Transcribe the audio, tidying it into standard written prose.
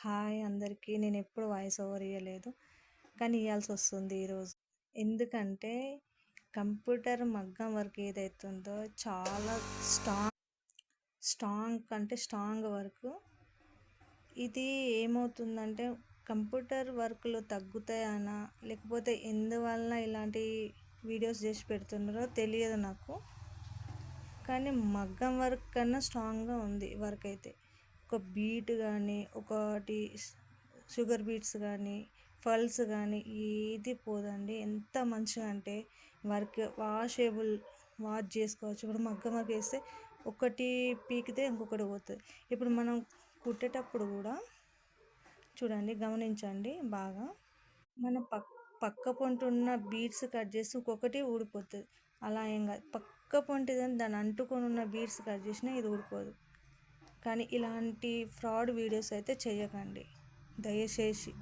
Hi అందరికీ. నేనెప్పుడు voice over ఇయ్యలేదు. కానీ ఇయ్యాల్సొస్తుంది ఈరోజు. ఎందుకంటే కంప్యూటర్ మగ్గం వర్క్ ఏదైతుందో చాలా స్ట్రాంగ్ వర్క్. ఇది ఏమవుతుందంటే కంప్యూటర్ వర్క్‌లు తగ్గుతాయనా, లేకపోతే ఎందువలన ఇలాంటి వీడియోస్ చేసి పెడుతున్నారో తెలియదు నాకు. కానీ మగ్గం వర్క్ కన్నా స్ట్రాంగ్‌గా ఉంది వర్క్ అయితే. ఒక బీట్ కానీ, ఒకటి షుగర్ బీట్స్ కానీ, పల్స్ కానీ ఏది పోదండి. ఎంత మంచిగా అంటే వర్క్ వాష్ చేసుకోవచ్చు. ఇప్పుడు మగ్గం వర్క్ వేస్తే ఒకటి పీకితే ఇంకొకటి పోతుంది. ఇప్పుడు మనం కుట్టేటప్పుడు కూడా చూడండి, గమనించండి బాగా. మన పక్క పొంట ఉన్న బీడ్స్ కట్ చేసి ఇంకొకటి ఊడిపోతుంది. అలా ఏం కాదు, పక్క పొంటిదని దాన్ని అంటుకొని ఉన్న బీడ్స్ కట్ చేసినా ఇది ఊడిపోదు. కానీ ఇలాంటి ఫ్రాడ్ వీడియోస్ అయితే చేయకండి దయచేసి.